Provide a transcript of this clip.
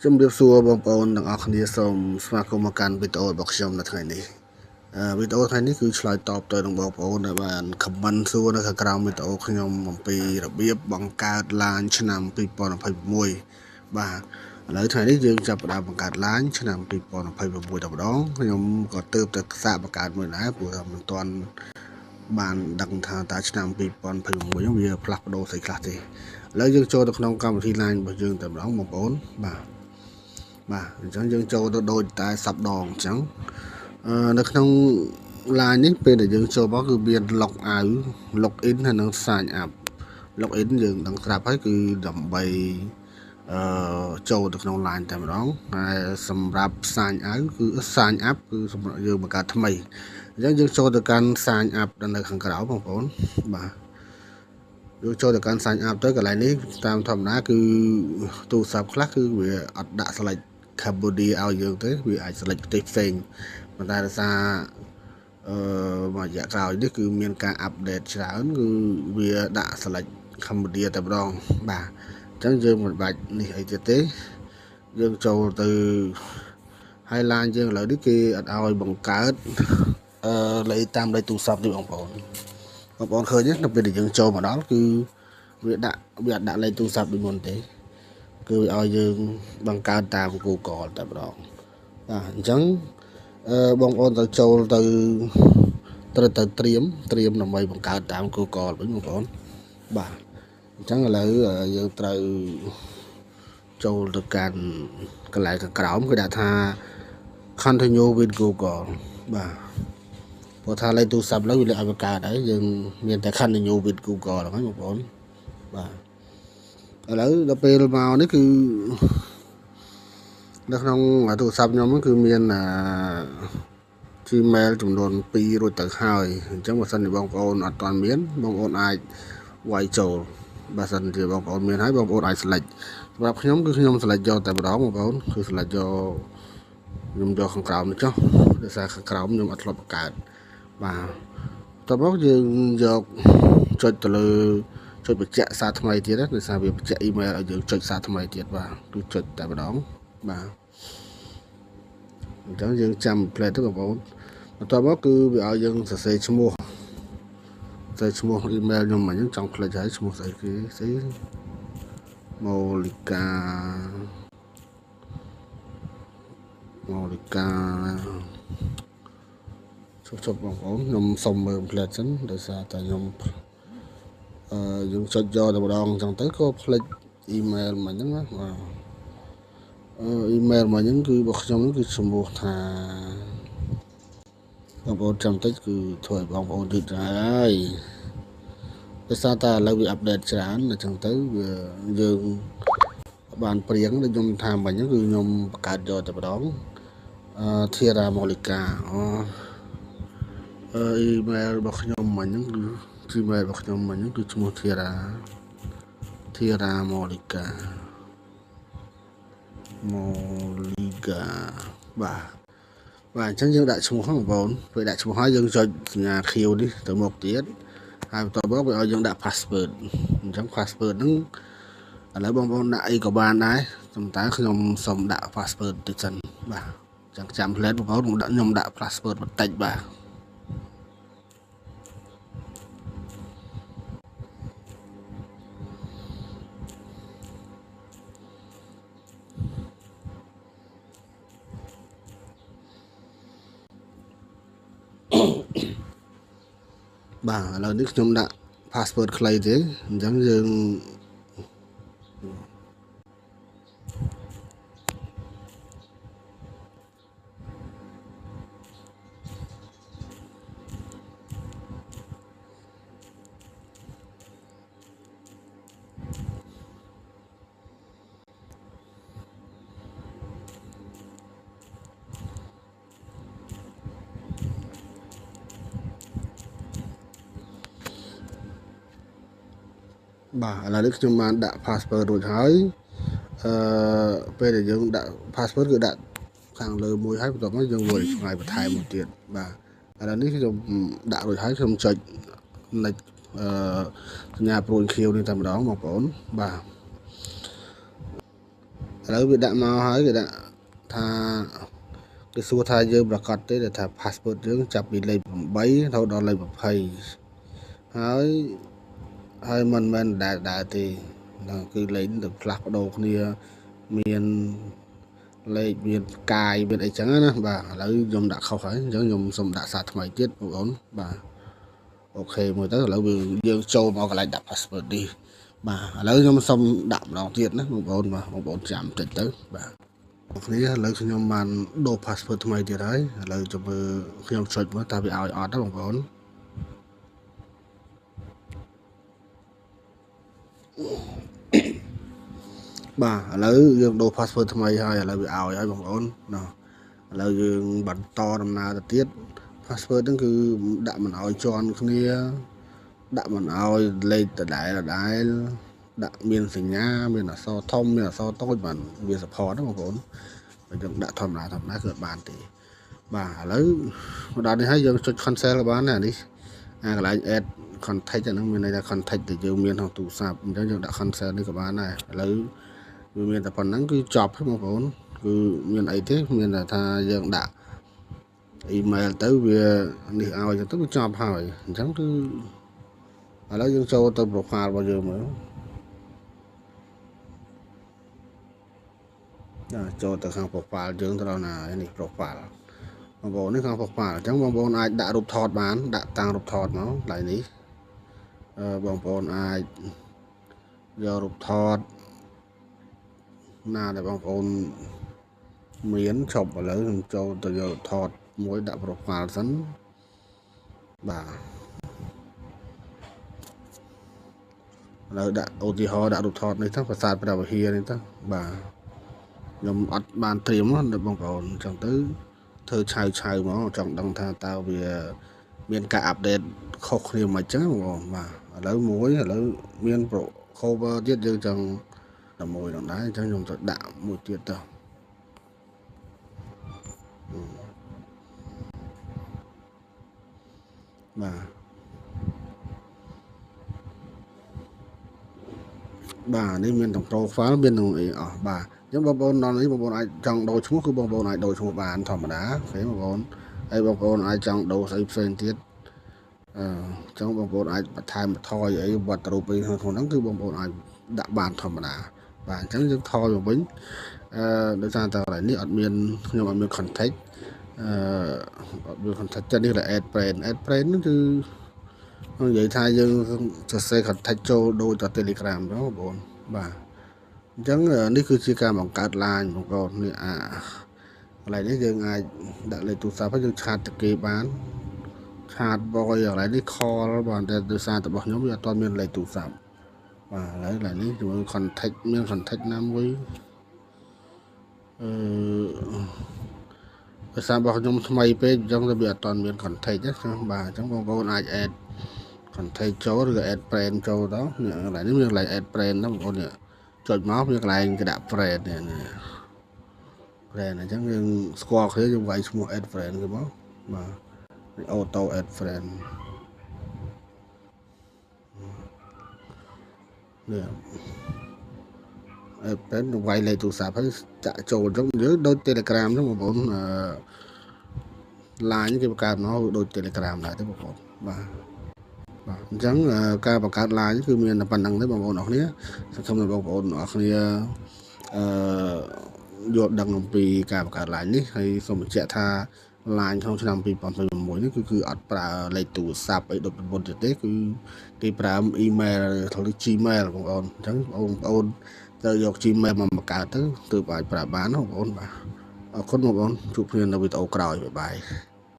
ជំរាបសួរបងប្អូនទាំងអស់គ្នាសូមស្វាគមន៍មកកាន់វីដេអូរបស់ខ្ញុំនៅថ្ងៃនេះវីដេអូថ្ងៃនេះគឺឆ្លើយតបទៅនឹងបងប្អូនដែលបានខមមិនសួរនៅខាងក្រោមវីដេអូខ្ញុំអំពីរបៀបបង្កើត LAN ឆ្នាំ2026បាទឥឡូវថ្ងៃនេះយើងចាប់ផ្ដើមបង្កើត LAN ឆ្នាំ2026តែម្ដងខ្ញុំក៏ទើបតែសាកបង្កើតមួយដែរព្រោះថាមិនទាន់បានដឹងថាតើឆ្នាំ2026វាផ្លាស់ប្ដូរស្អីខ្លះទេឥឡូវយើងចូលទៅក្នុងកម្មវិធី LAN របស់យើងតែម្ដងបងប្អូនបាទអញ្ចឹងយើងចូលទៅដូចតែសប្ដងអញ្ចឹងនៅក្នុង LAN នេះពេលដែលយើងចូលមកគឺមាន log out log in ហើយនិង sign up log in យើងដឹងស្រាប់ហើយគឺដើម្បីចូលទៅក្នុង LAN តែម្ដងហើយសម្រាប់ sign out គឺ sign up គឺសម្រាប់យើងបង្កើតថ្មីអញ្ចឹងយើងចូលទៅកាន់ sign up នៅខាងក្រៅបងប្អូនបាទយើងចូលទៅកាន់ sign up ទៅកន្លែងនេះតាមធម្មតាគឺទូរស័ព្ទខ្លះគឺវាអត់ដាក់ select Cambodia ឲ្យយើងទេវាអាច select ប្រទេសផ្សេងប៉ុន្តែដោយសារមួយរយៈក្រោយនេះគឺមានការ update ច្រើនគឺវាដាក់ select Cambodia តែម្ដងបាទអញ្ចឹងយើងមិនបាច់នេះអីទៀតទេយើងចូលទៅហើយ LAN យើងឥឡូវនេះគេអត់ឲ្យបង្កើតលេខតាមលេខទូរស័ព្ទទេបងប្អូនឃើញទេនៅពេលដែលយើងចូលមកដល់គឺវាអត់ដាក់លេខទូរស័ព្ទដូចមុនទេគឺឲ្យយើងបង្កើតតាម Google តែម្ដងបាទអញ្ចឹងបងប្អូនទៅចូលទៅត្រូវទៅត្រៀមដើម្បីបង្កើតតាម Google វិញបងប្អូនបាទអញ្ចឹងឥឡូវយើងត្រូវចូលទៅកាន់កន្លែងខាងក្រោមគេដាក់ថា continue with Google បាទព្រោះថាលេខទូរស័ព្ទលើវាលើកឲ្យបង្កើតហើយយើងមានតែ continue with Google ហ្នឹងបងប្អូនបាទឥឡូវដល់ពេលមកនេះគឺនៅក្នុងទូរស័ព្ទខ្ញុំគឺមាន Gmail ចំនួន2រួចទៅហើយអញ្ចឹងបើសិនជាបងប្អូនអត់ទាន់មានបងប្អូនអាចវាយចូលបើសិនជាបងប្អូនមានហើយបងប្អូនអាច select សម្រាប់ខ្ញុំគឺខ្ញុំ select យកតែម្ដងបងប្អូនគឺ select យកខ្ញុំយកខាងក្រោមនេះចុះដោយសារខាងក្រោមខ្ញុំអត់ធ្លាប់បង្កើតបាទតោះមកយើងយកចុចទៅលើចុចបញ្ជាក់សារថ្មីទៀតដោយសារវាបញ្ជាក់ email ឲ្យយើងចុចសារថ្មីទៀតបាទគឺចុចតែម្ដងបាទអញ្ចឹងយើងចាំ play ទៅបងប្អូនបន្ទាប់មកគឺវាឲ្យយើងសរសេរឈ្មោះ email ខ្ញុំអញ្ចឹងចង់ផ្លេចហើយឈ្មោះស្អីគេស្អីម៉ូលីកាជប់បងប្អូនខ្ញុំសុំមើលផ្លេចសិនដោយសារតែខ្ញុំយើងចុចយកតែម្ដងអញ្ចឹងទៅក៏ផ្លេច email មកអញ្ចឹងណាបាទemail មកអញ្ចឹងគឺរបស់ខ្ញុំគឺឈ្មោះថាបងប្អូនចាំតិចគឺធ្វើឲ្យបងប្អូនយឺតហើយដោយសារតែឥឡូវវាអាប់ដេតច្រើនអញ្ចឹងទៅវាយើងបានព្រៀងដូចខ្ញុំថាមិញហ្នឹងគឺខ្ញុំបង្កើតយកតែម្ដងThera Molika email របស់ខ្ញុំមិញហ្នឹងគឺ Gmail របស់ខ្ញុំមិញហ្នឹងគឺឈ្មោះ Thera Molika បាទអញ្ចឹងយើងដាក់ឈ្មោះហ្នឹងបងប្អូនពេលដាក់ឈ្មោះហើយយើងចុចសញ្ញា Q នេះទៅមុខទៀតហើយបន្ទាប់មកវាឲ្យយើងដាក់ password អញ្ចឹង password ហ្នឹងឥឡូវបងប្អូនដាក់អីក៏បានដែរតែខ្ញុំសុំដាក់ password តិចសិនបាទអញ្ចឹងចាំ plate បងប្អូនខ្ញុំដាក់ password បន្តិចបាទបាទឥឡូវនេះខ្ញុំដាក់ password ខ្លីទេអញ្ចឹងយើងបាទឥឡូវនេះខ្ញុំបានដាក់ password រួចហើយពេលដែលយើងដាក់ password គឺដាក់ខាងលើមួយហើយបន្ទាប់មកយើងវាយឆ្ងាយបន្ថែមមួយទៀតបាទឥឡូវនេះខ្ញុំដាក់រួចហើយខ្ញុំចុចសញ្ញាព្រួយខៀវនេះតែម្ដងបងប្អូនបាទឥ ឥឡូវវាដាក់មកហើយគេដាក់ថាគេសួរថាយើងប្រកាសទេថា passport យើងចាប់ពីលេខ8រហូតដល់លេខ20ហើយមិនមែនដែរទេគឺលេខទៅផ្លាស់ប្ដូរគ្នាមានលេខមានផ្កាយមានអីចឹងណាបាទឥឡូវខ្ញុំដាក់ខុសហើយអញ្ចឹងខ្ញុំសុំដាក់សារថ្មីទៀតបងប្អូនបាទអូខេមួយទៅឥឡូវយើងចូលមកកន្លែងដាក់ passport នេះបាទឥឡូវខ្ញុំសុំដាក់ម្ដងទៀតណាបងប្អូនបាទបងប្អូនចាំតិចទៅបាទបងប្អូនឥឡូវខ្ញុំបានដូរ passport ថ្មីទៀតហើយឥឡូវចាំមើលខ្ញុំចុចមើលតើវាឲ្យអត់ទេបងប្អូនបាទឥឡូវយើងដូរ passport ថ្មីហើយឥឡូវវាឲ្យហើយបងប្អូនណាឥឡូវយើងបន្តដំណើរទៅទៀត passport ហ្នឹងគឺដាក់មិនឲ្យជន់គ្នាដាក់មិនឲ្យលេខដដែលដាក់មានសញ្ញាមានអក្សរធំមានអក្សរតូចបានវា support ណាបងប្អូនបើយើងដាក់ធម្មតាគឺអត់បានទេបាទឥឡូវមកដល់នេះហើយយើងចុច cancel ក៏បានដែរនេះកន្លែង add contact ហ្នឹងមានន័យថា contact ដែលយើងមានក្នុងទូរស័ព្ទអញ្ចឹងយើងដាក់ cancel នេះក៏បានដែរឥឡូវវាមានតែប៉ុណ្្នឹងគឺចប់ហើយបងប្អូនគឺមានអីទេមានតែថាយើងដាក់ email ទៅវានេះឲ្យទៅវាចប់ហើយអញ្ចឹងគឺឥឡូវយើងចូលទៅ profile របស់យើងមើលចូលទៅខាង profile យើងទៅដល់ណានេះ profile បងប្អូននេះខាង profile អញ្ចឹងបងប្អូនអាចដាក់រូបថតបានដាក់តាំងរូបថតមកកន្លែងនេះបងប្អូនអាចយករូបថតណាដែលបងប្អូនមានឈប់ឥឡូវខ្ញុំចូលទៅយកថតមួយដាក់ profile សិនបាទឥឡូវដាក់ឧទាហរណ៍ដាក់រូបថតនេះទៅប្រាសាទព្រះវិហារនេះទៅបាទខ្ញុំអត់បានត្រៀមដល់បងប្អូនអញ្ចឹងទៅធ្វើឆៅមកចង់ដឹងថាតើវាមានការអាប់ដេតខុសគ្នាមិនអញ្ចឹងបងប្អូនបាទឥឡូវមាន cover ទៀតយើងចង់តែមួយដល់ដែរអញ្ចឹងខ្ញុំទៅដាក់មួយទៀតទៅបាទនេះមានទាំង profile មានទាំងអីអស់បាទអញ្ចឹងបងប្អូនដល់នេះបងប្អូនអាចចង់ដូរឈ្មោះគឺបងប្អូនអាចដូរឈ្មោះបានធម្មតាអូខេបងប្អូនហើយបងប្អូនអាចចង់ដូរស្អីផ្សេងទៀតអញ្ចឹងបងប្អូនអាចបន្ថែមបន្ថយអីវត្តរូបអីក្នុងហ្នឹងគឺបងប្អូនអាចដាក់បានធម្មតាបាទអញ្ចឹងយើងថយមកវិញដោយសារតែកន្លែងនេះអត់មានខ្ញុំអត់មាន contact អត់មាន contact ចិត្តនេះlà add friend ហ្នឹងគឺនិយាយថាយើងសរសេរ contact ចូលដូចទៅ Telegram ហ្នឹងបងប្អូនបាទអញ្ចឹងនេះគឺជាការបង្កើត line បងប្អូននេះកន្លែងនេះយើងអាចដាក់លេខទូរស័ព្ទហើយយើងឆាតទៅគេបានឆាតបយកន្លែងនេះ call បាទតែដោយសាររបស់ខ្ញុំវាអត់មានលេខទូរស័ព្ទបាទឥឡូវកន្លែងនេះជាមួយ contact មាន contact ណាមួយភាសារបស់ខ្ញុំថ្មីពេកអញ្ចឹងវាអត់មាន contact ណាបាទអញ្ចឹងបងប្អូនអាច add contact ចូលឬក៏ add friend ចូលទៅនេះកន្លែងនេះមានកន្លែង add friend ណាបងប្អូននេះចុចមកមានកន្លែងគេដាក់ friend នេះ friend អញ្ចឹងយើងស្គាល់គ្នាយើងវាយឈ្មោះ add friend គេមកបាទ auto add friend នេះfriend វាយលេខទូរស័ព្ទហើយចាក់ចូលអញ្ចឹងយើងដូច Telegram អញ្ចឹងបងប្អូនline គេបង្កើតមកដូច Telegram ដែរទេបងប្អូនបាទអញ្ចឹងការបង្កើត line គឺមានតែប៉ុណ្្នឹងទេបងប្អូនអរគ្នាសង្ឃឹមថាបងប្អូនអរគ្នាយល់ដឹងអំពីការបង្កើត line នេះហើយសូមបញ្ជាក់ថា line ក្នុងឆ្នាំ2021នេះគឺអត់ប្រើលេខទូរស័ព្ទអីដូចមុនទេគឺគេប្រើ email ឬ Gmail បងប្អូនអញ្ចឹងបងប្អូនត្រូវយក Gmail មកបង្កើតទៅទើបអាចប្រើបានណាបងប្អូនបាទអរគុណបងប្អូនជួបគ្នានៅវីដេអូក្រោយបាយបាយ